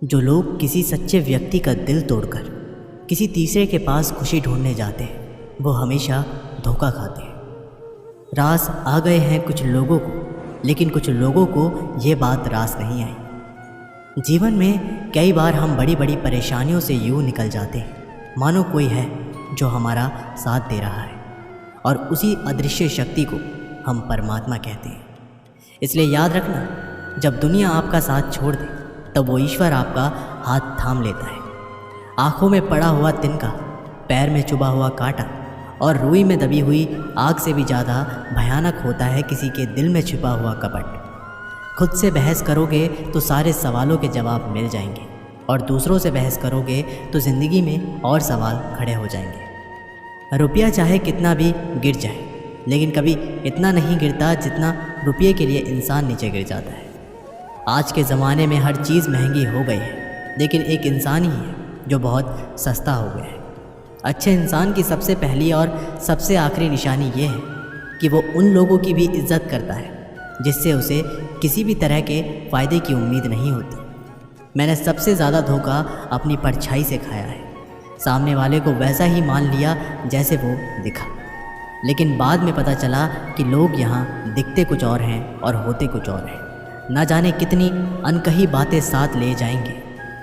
जो लोग किसी सच्चे व्यक्ति का दिल तोड़कर किसी तीसरे के पास खुशी ढूंढने जाते हैं वो हमेशा धोखा खाते हैं। रास आ गए हैं कुछ लोगों को, लेकिन कुछ लोगों को ये बात रास नहीं आई। जीवन में कई बार हम बड़ी बड़ी परेशानियों से यूँ निकल जाते हैं मानो कोई है जो हमारा साथ दे रहा है, और उसी अदृश्य शक्ति को हम परमात्मा कहते हैं। इसलिए याद रखना, जब दुनिया आपका साथ छोड़ दे तब वो ईश्वर आपका हाथ थाम लेता है। आँखों में पड़ा हुआ तिनका, पैर में चुभा हुआ कांटा और रुई में दबी हुई आग से भी ज़्यादा भयानक होता है किसी के दिल में छिपा हुआ कपट। खुद से बहस करोगे तो सारे सवालों के जवाब मिल जाएंगे, और दूसरों से बहस करोगे तो ज़िंदगी में और सवाल खड़े हो जाएंगे। रुपया चाहे कितना भी गिर जाए, लेकिन कभी इतना नहीं गिरता जितना रुपये के लिए इंसान नीचे गिर जाता है। आज के ज़माने में हर चीज़ महंगी हो गई है, लेकिन एक इंसान ही है जो बहुत सस्ता हो गया है। अच्छे इंसान की सबसे पहली और सबसे आखिरी निशानी ये है कि वो उन लोगों की भी इज्जत करता है जिससे उसे किसी भी तरह के फ़ायदे की उम्मीद नहीं होती। मैंने सबसे ज़्यादा धोखा अपनी परछाई से खाया है। सामने वाले को वैसा ही मान लिया जैसे वो दिखा, लेकिन बाद में पता चला कि लोग यहाँ दिखते कुछ और हैं और होते कुछ और हैं। ना जाने कितनी अनकही बातें साथ ले जाएंगे।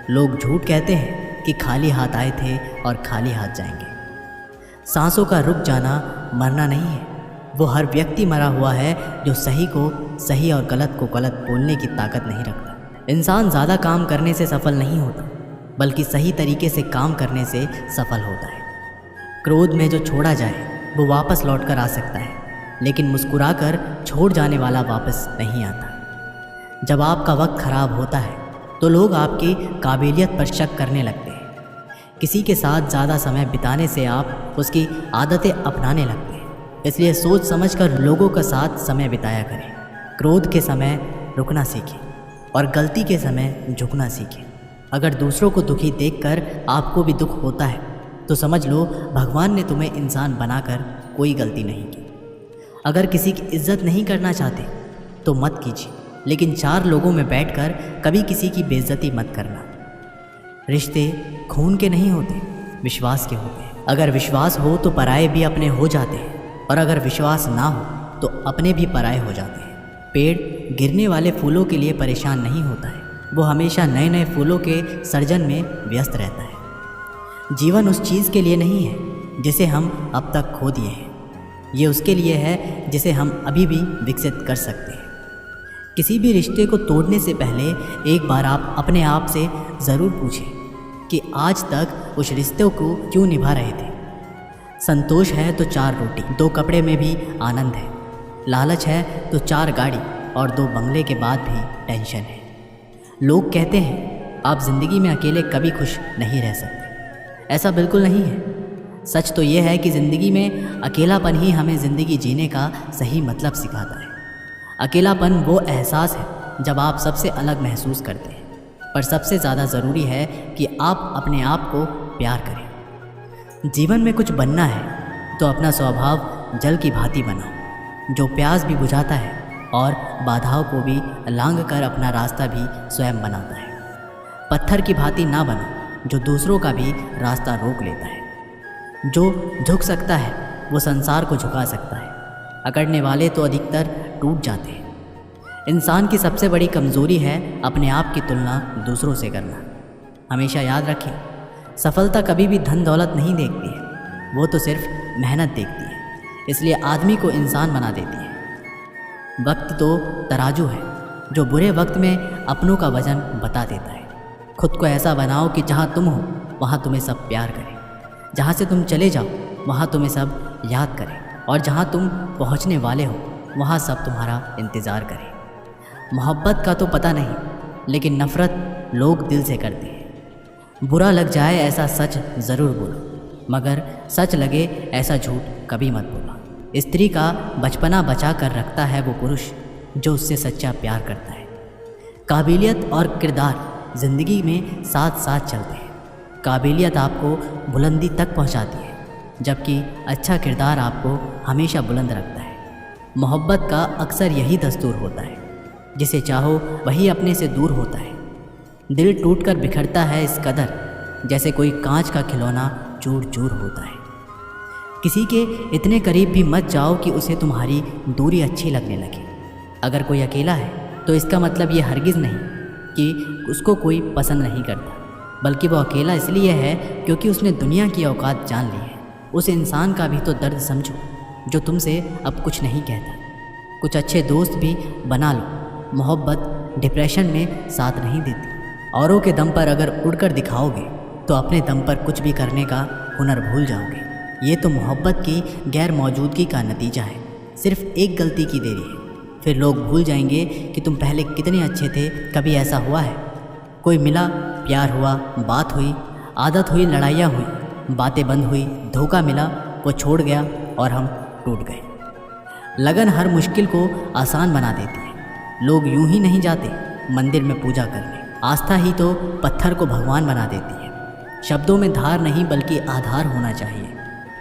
लोग झूठ कहते हैं कि खाली हाथ आए थे और खाली हाथ जाएंगे। सांसों का रुक जाना मरना नहीं है, वो हर व्यक्ति मरा हुआ है जो सही को सही और गलत को गलत बोलने की ताकत नहीं रखता। इंसान ज़्यादा काम करने से सफल नहीं होता, बल्कि सही तरीके से काम करने से सफल होता है। क्रोध में जो छोड़ा जाए वो वापस लौट कर आ सकता है, लेकिन मुस्कुराकर छोड़ जाने वाला वापस नहीं आता। जब आपका वक्त ख़राब होता है तो लोग आपकी काबिलियत पर शक करने लगते हैं। किसी के साथ ज़्यादा समय बिताने से आप उसकी आदतें अपनाने लगते हैं। इसलिए सोच समझकर लोगों का साथ समय बिताया करें। क्रोध के समय रुकना सीखें और गलती के समय झुकना सीखें। अगर दूसरों को दुखी देखकर आपको भी दुख होता है तो समझ लो भगवान ने तुम्हें इंसान बनाकर कोई गलती नहीं की। अगर किसी की इज्जत नहीं करना चाहते तो मत कीजिए, लेकिन चार लोगों में बैठकर कभी किसी की बेइज्जती मत करना। रिश्ते खून के नहीं होते, विश्वास के होते हैं। अगर विश्वास हो तो पराये भी अपने हो जाते हैं, और अगर विश्वास ना हो तो अपने भी पराये हो जाते हैं। पेड़ गिरने वाले फूलों के लिए परेशान नहीं होता है, वो हमेशा नए नए फूलों के सर्जन में व्यस्त रहता है। जीवन उस चीज़ के लिए नहीं है जिसे हम अब तक खो दिए हैं, ये उसके लिए है जिसे हम अभी भी विकसित कर सकते हैं। किसी भी रिश्ते को तोड़ने से पहले एक बार आप अपने आप से ज़रूर पूछें कि आज तक उस रिश्ते को क्यों निभा रहे थे। संतोष है तो 4 रोटी, 2 कपड़े में भी आनंद है। लालच है तो 4 गाड़ी और 2 बंगले के बाद भी टेंशन है। लोग कहते हैं आप ज़िंदगी में अकेले कभी खुश नहीं रह सकते। ऐसा बिल्कुल नहीं है। सच तो ये है कि ज़िंदगी में अकेलापन ही हमें ज़िंदगी जीने का सही मतलब सिखाता है। अकेलापन वो एहसास है जब आप सबसे अलग महसूस करते हैं, पर सबसे ज़्यादा ज़रूरी है कि आप अपने आप को प्यार करें। जीवन में कुछ बनना है तो अपना स्वभाव जल की भांति बनाओ, जो प्यास भी बुझाता है और बाधाओं को भी लांघ कर अपना रास्ता भी स्वयं बनाता है। पत्थर की भांति ना बनो जो दूसरों का भी रास्ता रोक लेता है। जो झुक सकता है वो संसार को झुका सकता है। अकड़ने वाले तो अधिकतर टूट जाते हैं। इंसान की सबसे बड़ी कमज़ोरी है अपने आप की तुलना दूसरों से करना। हमेशा याद रखें, सफलता कभी भी धन दौलत नहीं देखती है, वो तो सिर्फ मेहनत देखती है। इसलिए आदमी को इंसान बना देती है। वक्त तो तराजू है जो बुरे वक्त में अपनों का वजन बता देता है। खुद को ऐसा बनाओ कि जहाँ तुम हो वहाँ तुम्हें सब प्यार करें, जहाँ से तुम चले जाओ वहाँ तुम्हें सब याद करें, और जहाँ तुम पहुँचने वाले हो वहाँ सब तुम्हारा इंतज़ार करें। मोहब्बत का तो पता नहीं, लेकिन नफ़रत लोग दिल से करते हैं। बुरा लग जाए ऐसा सच ज़रूर बोलो, मगर सच लगे ऐसा झूठ कभी मत बोलो। स्त्री का बचपना बचा कर रखता है वो पुरुष जो उससे सच्चा प्यार करता है। काबिलियत और किरदार ज़िंदगी में साथ साथ चलते हैं। काबिलियत आपको बुलंदी तक पहुंचाती है, जबकि अच्छा किरदार आपको हमेशा बुलंद रखता है। मोहब्बत का अक्सर यही दस्तूर होता है, जिसे चाहो वही अपने से दूर होता है। दिल टूटकर बिखरता है इस कदर जैसे कोई कांच का खिलौना चूर चूर होता है। किसी के इतने करीब भी मत जाओ कि उसे तुम्हारी दूरी अच्छी लगने लगे। अगर कोई अकेला है तो इसका मतलब ये हरगिज़ नहीं कि उसको कोई पसंद नहीं करता, बल्कि वो अकेला इसलिए है क्योंकि उसने दुनिया की औकात जान ली है। उस इंसान का भी तो दर्द समझो जो तुमसे अब कुछ नहीं कहता। कुछ अच्छे दोस्त भी बना लो। मोहब्बत डिप्रेशन में साथ नहीं देती। औरों के दम पर अगर उड़कर दिखाओगे तो अपने दम पर कुछ भी करने का हुनर भूल जाओगे। ये तो मोहब्बत की गैर मौजूदगी का नतीजा है। सिर्फ एक गलती की देरी है, फिर लोग भूल जाएंगे कि तुम पहले कितने अच्छे थे। कभी ऐसा हुआ है कोई मिला, प्यार हुआ, बात हुई, आदत हुई, लड़ाइयाँ हुई, बातें बंद हुई, धोखा मिला, वो छोड़ गया और हम टूट गए। लगन हर मुश्किल को आसान बना देती है। लोग यूं ही नहीं जाते मंदिर में पूजा करने। आस्था ही तो पत्थर को भगवान बना देती है। शब्दों में धार नहीं बल्कि आधार होना चाहिए,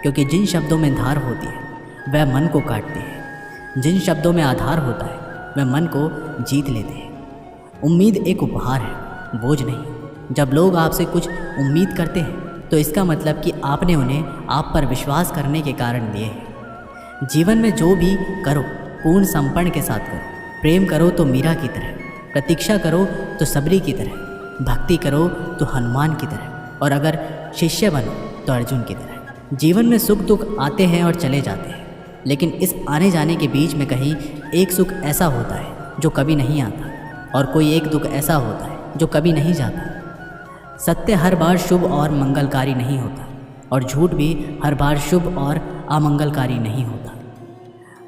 क्योंकि जिन शब्दों में धार होती है वह मन को काटते हैं। जिन शब्दों में आधार होता है वह मन को जीत लेते हैं। उम्मीद एक उपहार है, बोझ नहीं। जब लोग आपसे कुछ उम्मीद करते हैं तो इसका मतलब कि आपने उन्हें आप पर विश्वास करने के कारण दिए हैं। जीवन में जो भी करो पूर्ण समर्पण के साथ करो। प्रेम करो तो मीरा की तरह, प्रतीक्षा करो तो सबरी की तरह, भक्ति करो तो हनुमान की तरह, और अगर शिष्य बनो तो अर्जुन की तरह। जीवन में सुख दुख आते हैं और चले जाते हैं, लेकिन इस आने जाने के बीच में कहीं एक सुख ऐसा होता है जो कभी नहीं आता, और कोई एक दुख ऐसा होता है जो कभी नहीं जाता। सत्य हर बार शुभ और मंगलकारी नहीं होता, और झूठ भी हर बार शुभ और अमंगलकारी नहीं होता।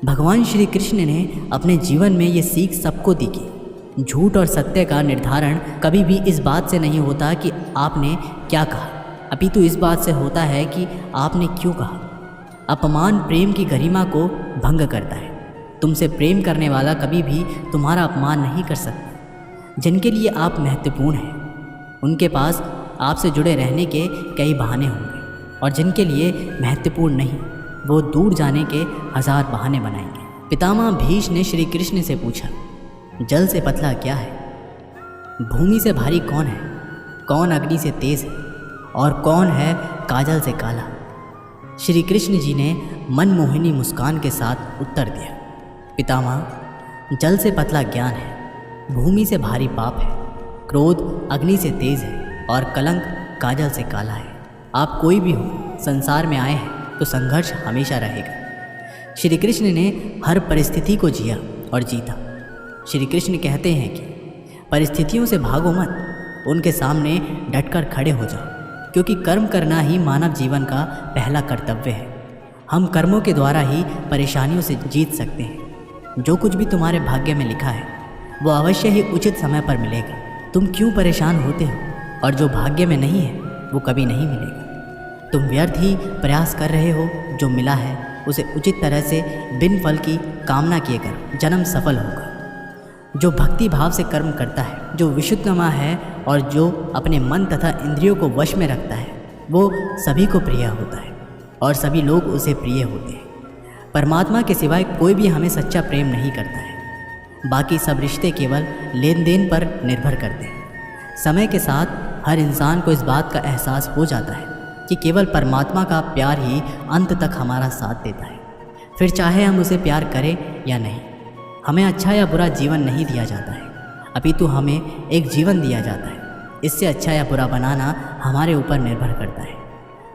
भगवान श्री कृष्ण ने अपने जीवन में ये सीख सबको दी कि झूठ और सत्य का निर्धारण कभी भी इस बात से नहीं होता कि आपने क्या कहा, अपितु इस बात से होता है कि आपने क्यों कहा। अपमान प्रेम की गरिमा को भंग करता है। तुमसे प्रेम करने वाला कभी भी तुम्हारा अपमान नहीं कर सकता। जिनके लिए आप महत्वपूर्ण हैं उनके पास आपसे जुड़े रहने के कई बहाने होंगे, और जिनके लिए महत्वपूर्ण नहीं वो दूर जाने के 1000 बहाने बनाएंगे। पितामह भीष्म ने श्री कृष्ण से पूछा, जल से पतला क्या है? भूमि से भारी कौन है? कौन अग्नि से तेज है? और कौन है काजल से काला? श्री कृष्ण जी ने मनमोहिनी मुस्कान के साथ उत्तर दिया, पितामह जल से पतला ज्ञान है, भूमि से भारी पाप है, क्रोध अग्नि से तेज है, और कलंक काजल से काला है। आप कोई भी हो, संसार में आए हैं तो संघर्ष हमेशा रहेगा। श्री कृष्ण ने हर परिस्थिति को जिया और जीता। श्री कृष्ण कहते हैं कि परिस्थितियों से भागो मत, उनके सामने डटकर खड़े हो जाओ, क्योंकि कर्म करना ही मानव जीवन का पहला कर्तव्य है। हम कर्मों के द्वारा ही परेशानियों से जीत सकते हैं। जो कुछ भी तुम्हारे भाग्य में लिखा है वो अवश्य ही उचित समय पर मिलेगा। तुम क्यों परेशान होते हो? और जो भाग्य में नहीं है वो कभी नहीं मिलेगा। तुम व्यर्थ ही प्रयास कर रहे हो। जो मिला है उसे उचित तरह से बिन फल की कामना किए कर जन्म सफल होगा। जो भक्ति भाव से कर्म करता है, जो विशुद्धमा है और जो अपने मन तथा इंद्रियों को वश में रखता है, वो सभी को प्रिय होता है और सभी लोग उसे प्रिय होते हैं। परमात्मा के सिवाय कोई भी हमें सच्चा प्रेम नहीं करता है। बाकी सब रिश्ते केवल लेन देन पर निर्भर करते हैं। समय के साथ हर इंसान को इस बात का एहसास हो जाता है कि केवल परमात्मा का प्यार ही अंत तक हमारा साथ देता है। फिर चाहे हम उसे प्यार करें या नहीं, हमें अच्छा या बुरा जीवन नहीं दिया जाता है, अपितु हमें एक जीवन दिया जाता है। इससे अच्छा या बुरा बनाना हमारे ऊपर निर्भर करता है।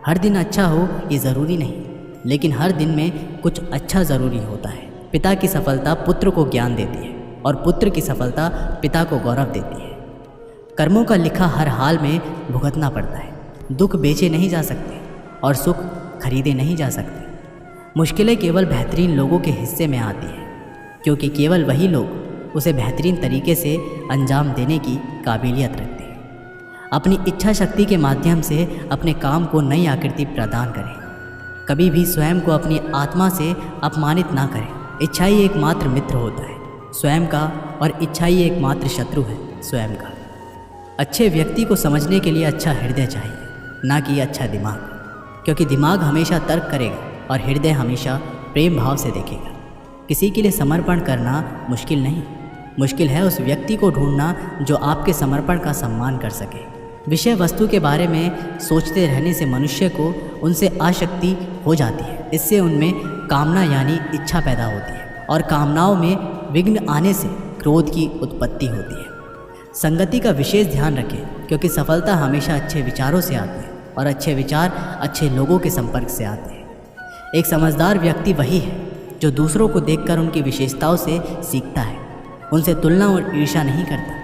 हर दिन अच्छा हो ये ज़रूरी नहीं, लेकिन हर दिन में कुछ अच्छा ज़रूरी होता है। पिता की सफलता पुत्र को ज्ञान देती है और पुत्र की सफलता पिता को गौरव देती है। कर्मों का लिखा हर हाल में भुगतना पड़ता है। दुख बेचे नहीं जा सकते और सुख खरीदे नहीं जा सकते। मुश्किलें केवल बेहतरीन लोगों के हिस्से में आती हैं, क्योंकि केवल वही लोग उसे बेहतरीन तरीके से अंजाम देने की काबिलियत रखते हैं। अपनी इच्छा शक्ति के माध्यम से अपने काम को नई आकृति प्रदान करें। कभी भी स्वयं को अपनी आत्मा से अपमानित ना करें। इच्छा ही एकमात्र मित्र होता है स्वयं का, और इच्छा ही एकमात्र शत्रु है स्वयं का। अच्छे व्यक्ति को समझने के लिए अच्छा हृदय चाहिए, ना कि अच्छा दिमाग, क्योंकि दिमाग हमेशा तर्क करेगा और हृदय हमेशा प्रेम भाव से देखेगा। किसी के लिए समर्पण करना मुश्किल नहीं, मुश्किल है उस व्यक्ति को ढूंढना जो आपके समर्पण का सम्मान कर सके। विषय वस्तु के बारे में सोचते रहने से मनुष्य को उनसे आसक्ति हो जाती है। इससे उनमें कामना यानी इच्छा पैदा होती है और कामनाओं में विघ्न आने से क्रोध की उत्पत्ति होती है। संगति का विशेष ध्यान रखें, क्योंकि सफलता हमेशा अच्छे विचारों से आती है और अच्छे विचार अच्छे लोगों के संपर्क से आते हैं। एक समझदार व्यक्ति वही है जो दूसरों को देखकर उनकी विशेषताओं से सीखता है, उनसे तुलना और ईर्ष्या नहीं करता।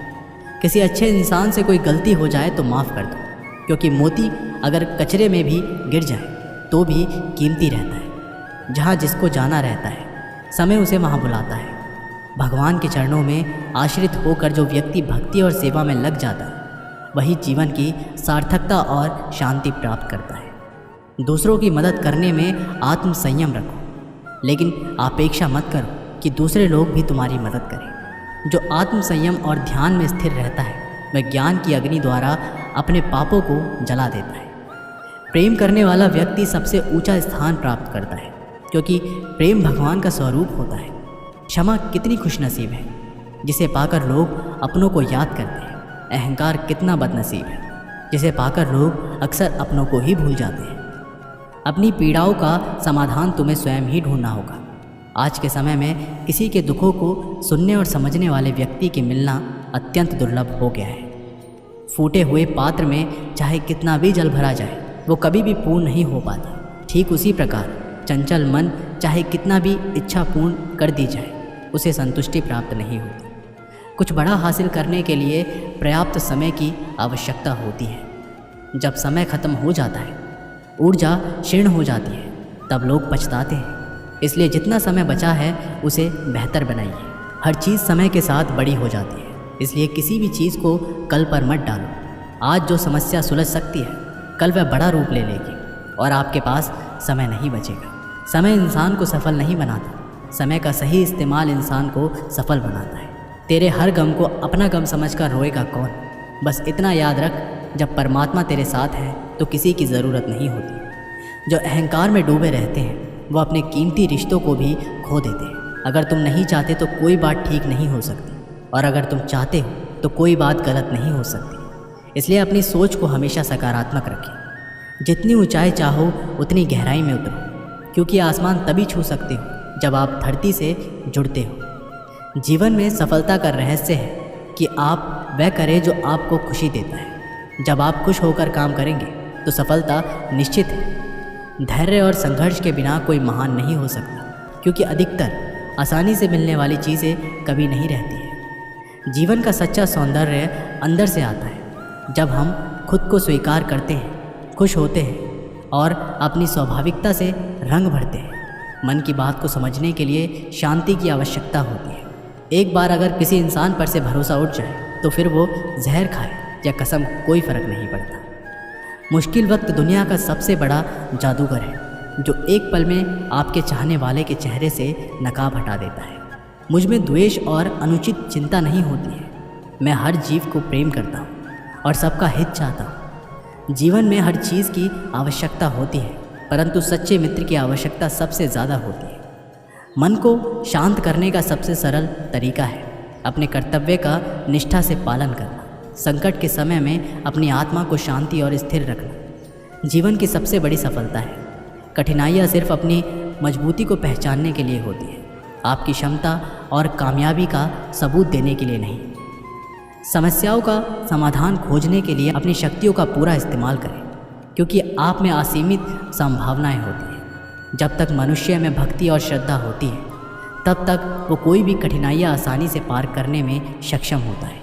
किसी अच्छे इंसान से कोई गलती हो जाए तो माफ़ कर दो, क्योंकि मोती अगर कचरे में भी गिर जाए तो भी कीमती रहता है। जहाँ जिसको जाना रहता है, समय उसे वहाँ बुलाता है। भगवान के चरणों में आश्रित होकर जो व्यक्ति भक्ति और सेवा में लग जाता है, वही जीवन की सार्थकता और शांति प्राप्त करता है। दूसरों की मदद करने में आत्म संयम रखो, लेकिन अपेक्षा मत करो कि दूसरे लोग भी तुम्हारी मदद करें। जो आत्म संयम और ध्यान में स्थिर रहता है, वह ज्ञान की अग्नि द्वारा अपने पापों को जला देता है। प्रेम करने वाला व्यक्ति सबसे ऊंचा स्थान प्राप्त करता है, क्योंकि प्रेम भगवान का स्वरूप होता है। क्षमा कितनी खुशनसीब है, जिसे पाकर लोग अपनों को याद करते हैं। अहंकार कितना बदनसीब है, जिसे पाकर लोग अक्सर अपनों को ही भूल जाते हैं। अपनी पीड़ाओं का समाधान तुम्हें स्वयं ही ढूंढना होगा। आज के समय में किसी के दुखों को सुनने और समझने वाले व्यक्ति के मिलना अत्यंत दुर्लभ हो गया है। फूटे हुए पात्र में चाहे कितना भी जल भरा जाए, वो कभी भी पूर्ण नहीं हो पाता। ठीक उसी प्रकार चंचल मन चाहे कितना भी इच्छा पूर्ण कर दी जाए, उसे संतुष्टि प्राप्त नहीं होती। कुछ बड़ा हासिल करने के लिए पर्याप्त समय की आवश्यकता होती है। जब समय खत्म हो जाता है, ऊर्जा क्षीण हो जाती है, तब लोग पछताते हैं। इसलिए जितना समय बचा है उसे बेहतर बनाइए। हर चीज़ समय के साथ बड़ी हो जाती है, इसलिए किसी भी चीज़ को कल पर मत डालो। आज जो समस्या सुलझ सकती है, कल वह बड़ा रूप ले लेगी और आपके पास समय नहीं बचेगा। समय इंसान को सफल नहीं बनाता, समय का सही इस्तेमाल इंसान को सफल बनाता है। तेरे हर गम को अपना गम समझकर रोएगा कौन? बस इतना याद रख, जब परमात्मा तेरे साथ है तो किसी की ज़रूरत नहीं होती। जो अहंकार में डूबे रहते हैं, वो अपने कीमती रिश्तों को भी खो देते हैं। अगर तुम नहीं चाहते तो कोई बात ठीक नहीं हो सकती, और अगर तुम चाहते हो तो कोई बात गलत नहीं हो सकती। इसलिए अपनी सोच को हमेशा सकारात्मक रखें। जितनी ऊंचाई चाहो उतनी गहराई में उतरो, क्योंकि आसमान तभी छू सकते हो जब आप धरती से जुड़ते हो। जीवन में सफलता का रहस्य है कि आप वह करें जो आपको खुशी देता है। जब आप खुश होकर काम करेंगे तो सफलता निश्चित है। धैर्य और संघर्ष के बिना कोई महान नहीं हो सकता, क्योंकि अधिकतर आसानी से मिलने वाली चीज़ें कभी नहीं रहती है। जीवन का सच्चा सौंदर्य अंदर से आता है, जब हम खुद को स्वीकार करते हैं, खुश होते हैं और अपनी स्वाभाविकता से रंग भरते हैं। मन की बात को समझने के लिए शांति की आवश्यकता होती है। एक बार अगर किसी इंसान पर से भरोसा उठ जाए तो फिर वो जहर खाए या कसम, कोई फ़र्क नहीं पड़ता। मुश्किल वक्त दुनिया का सबसे बड़ा जादूगर है, जो एक पल में आपके चाहने वाले के चेहरे से नकाब हटा देता है। मुझ में द्वेष और अनुचित चिंता नहीं होती है। मैं हर जीव को प्रेम करता हूँ और सबका हित चाहता हूँ। जीवन में हर चीज़ की आवश्यकता होती है, परंतु सच्चे मित्र की आवश्यकता सबसे ज़्यादा होती है। मन को शांत करने का सबसे सरल तरीका है अपने कर्तव्य का निष्ठा से पालन करना। संकट के समय में अपनी आत्मा को शांति और स्थिर रखना जीवन की सबसे बड़ी सफलता है। कठिनाइयाँ सिर्फ अपनी मजबूती को पहचानने के लिए होती है, आपकी क्षमता और कामयाबी का सबूत देने के लिए नहीं। समस्याओं का समाधान खोजने के लिए अपनी शक्तियों का पूरा इस्तेमाल करें, क्योंकि आप में असीमित संभावनाएं होती हैं। जब तक मनुष्य में भक्ति और श्रद्धा होती है, तब तक वो कोई भी कठिनाइयाँ आसानी से पार करने में सक्षम होता है।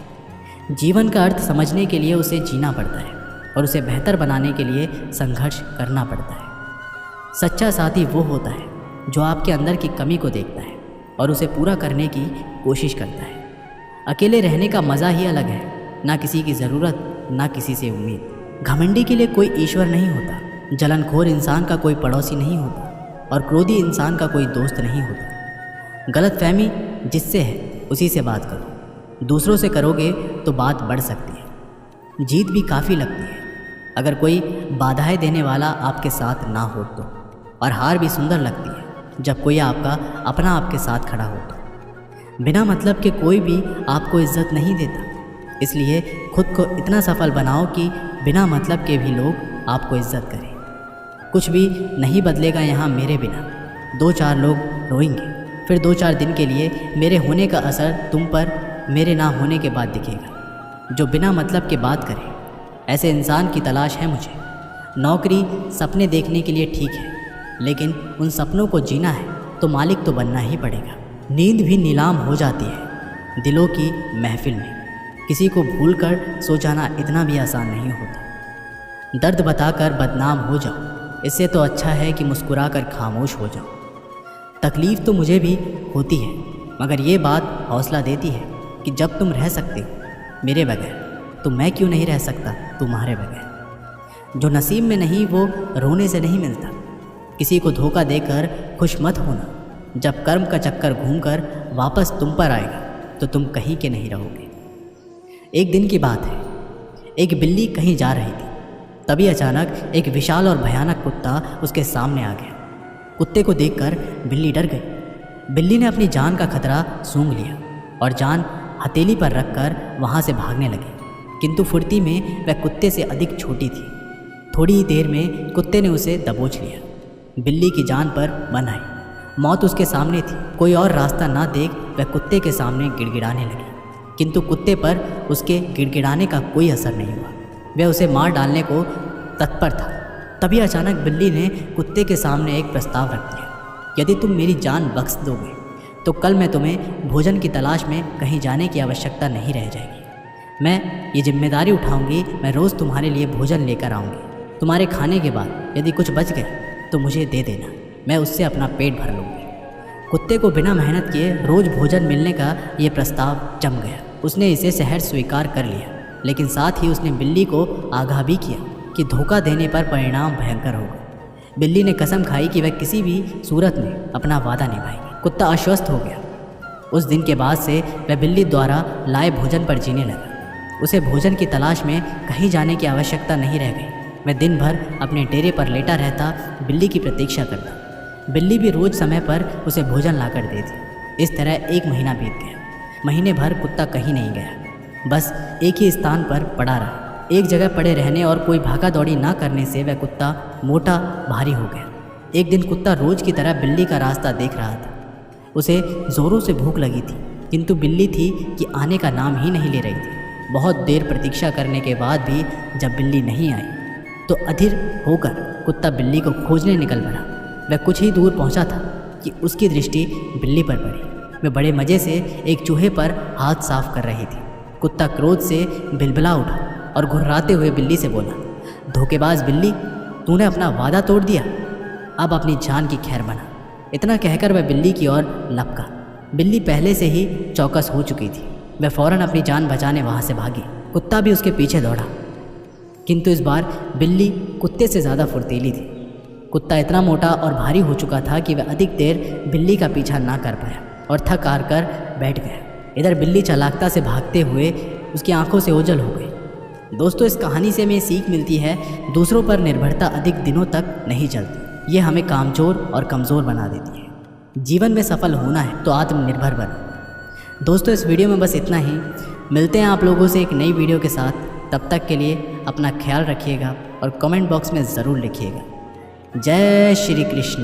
जीवन का अर्थ समझने के लिए उसे जीना पड़ता है और उसे बेहतर बनाने के लिए संघर्ष करना पड़ता है। सच्चा साथी वो होता है जो आपके अंदर की कमी को देखता है और उसे पूरा करने की कोशिश करता है। अकेले रहने का मज़ा ही अलग है, ना किसी की ज़रूरत ना किसी से उम्मीद। घमंडी के लिए कोई ईश्वर नहीं होता, जलनखोर इंसान का कोई पड़ोसी नहीं होता और क्रोधी इंसान का कोई दोस्त नहीं होता। गलतफहमी जिससे है उसी से बात करो, दूसरों से करोगे तो बात बढ़ सकती है। जीत भी काफ़ी लगती है अगर कोई बाधाएं देने वाला आपके साथ ना हो तो, और हार भी सुंदर लगती है जब कोई आपका अपना आपके साथ खड़ा हो तो। बिना मतलब के कोई भी आपको इज्जत नहीं देता, इसलिए खुद को इतना सफल बनाओ कि बिना मतलब के भी लोग आपको इज्जत करें। कुछ भी नहीं बदलेगा यहाँ मेरे बिना। 2-4 लोग रोएंगे, फिर 2-4 दिन के लिए मेरे होने का असर तुम पर मेरे ना होने के बाद दिखेगा। जो बिना मतलब के बात करे, ऐसे इंसान की तलाश है मुझे। नौकरी सपने देखने के लिए ठीक है, लेकिन उन सपनों को जीना है तो मालिक तो बनना ही पड़ेगा। नींद भी नीलाम हो जाती है दिलों की महफिल में। किसी को भूल कर सो जाना इतना भी आसान नहीं होता। दर्द बताकर बदनाम हो जाओ, इससे तो अच्छा है कि मुस्कुरा कर खामोश हो जाओ। तकलीफ़ तो मुझे भी होती है, मगर ये बात हौसला देती है कि जब तुम रह सकते हो मेरे बगैर, तो मैं क्यों नहीं रह सकता तुम्हारे बगैर। जो नसीब में नहीं वो रोने से नहीं मिलता। किसी को धोखा देकर खुश मत होना। जब कर्म का चक्कर घूमकर वापस तुम पर आएगा तो तुम कहीं के नहीं रहोगे। एक दिन की बात है, एक बिल्ली कहीं जा रही थी। तभी अचानक एक विशाल और भयानक कुत्ता उसके सामने आ गया। कुत्ते को देखकर बिल्ली डर गई। बिल्ली ने अपनी जान का खतरा सूंघ लिया और जान हथेली पर रखकर वहाँ से भागने लगी, किंतु फुर्ती में वह कुत्ते से अधिक छोटी थी। थोड़ी ही देर में कुत्ते ने उसे दबोच लिया। बिल्ली की जान पर बन आई। मौत उसके सामने थी। कोई और रास्ता ना देख वह कुत्ते के सामने गिड़गिड़ाने लगी, किंतु कुत्ते पर उसके गिड़गिड़ाने का कोई असर नहीं हुआ। वह उसे मार डालने को तत्पर था। तभी अचानक बिल्ली ने कुत्ते के सामने एक प्रस्ताव रख दिया। यदि तुम मेरी जान बख्श दोगे तो कल मैं तुम्हें भोजन की तलाश में कहीं जाने की आवश्यकता नहीं रह जाएगी। मैं ये जिम्मेदारी उठाऊंगी। मैं रोज़ तुम्हारे लिए भोजन लेकर आऊँगी। तुम्हारे खाने के बाद यदि कुछ बच गया तो मुझे दे देना, मैं उससे अपना पेट भर लूँगी। कुत्ते को बिना मेहनत किए रोज़ भोजन मिलने का ये प्रस्ताव जम गया। उसने इसे सहर्ष स्वीकार कर लिया, लेकिन साथ ही उसने बिल्ली को आगाह भी किया कि धोखा देने पर परिणाम भयंकर होगा। बिल्ली ने कसम खाई कि वह किसी भी सूरत में अपना वादा निभाएगी। कुत्ता आश्वस्त हो गया। उस दिन के बाद से वह बिल्ली द्वारा लाए भोजन पर जीने लगा। उसे भोजन की तलाश में कहीं जाने की आवश्यकता नहीं रह गई। वह दिन भर अपने डेरे पर लेटा रहता, बिल्ली की प्रतीक्षा करता। बिल्ली भी रोज़ समय पर उसे भोजन लाकर देती। इस तरह 1 महीना बीत गया। महीने भर कुत्ता कहीं नहीं गया, बस एक ही स्थान पर पड़ा रहा। एक जगह पड़े रहने और कोई भागा दौड़ी ना करने से वह कुत्ता मोटा भारी हो गया। एक दिन कुत्ता रोज़ की तरह बिल्ली का रास्ता देख रहा था। उसे ज़ोरों से भूख लगी थी, किंतु बिल्ली थी कि आने का नाम ही नहीं ले रही थी। बहुत देर प्रतीक्षा करने के बाद भी जब बिल्ली नहीं आई तो अधीर होकर कुत्ता बिल्ली को खोजने निकल पड़ा। वह कुछ ही दूर पहुंचा था कि उसकी दृष्टि बिल्ली पर पड़ी। वह बड़े मज़े से एक चूहे पर हाथ साफ कर रही थी। कुत्ता क्रोध से बिलबिला उठा और घुर्राते हुए बिल्ली से बोला, धोखेबाज बिल्ली, तूने अपना वादा तोड़ दिया, अब अपनी जान की खैर बना। इतना कहकर वह बिल्ली की ओर लपका। बिल्ली पहले से ही चौकस हो चुकी थी। वह फौरन अपनी जान बचाने वहाँ से भागी। कुत्ता भी उसके पीछे दौड़ा, किंतु इस बार बिल्ली कुत्ते से ज़्यादा फुर्तीली थी। कुत्ता इतना मोटा और भारी हो चुका था कि वह अधिक देर बिल्ली का पीछा ना कर पाया और थक हार कर बैठ गया। इधर बिल्ली चालाकता से भागते हुए उसकी आंखों से ओझल हो गई। दोस्तों, इस कहानी से हमें सीख मिलती है, दूसरों पर निर्भरता अधिक दिनों तक नहीं चलती। ये हमें कामचोर और कमज़ोर बना देती है। जीवन में सफल होना है तो आत्मनिर्भर बनो। दोस्तों, इस वीडियो में बस इतना ही। मिलते हैं आप लोगों से एक नई वीडियो के साथ। तब तक के लिए अपना ख्याल रखिएगा और कमेंट बॉक्स में ज़रूर लिखिएगा। जय श्री कृष्ण।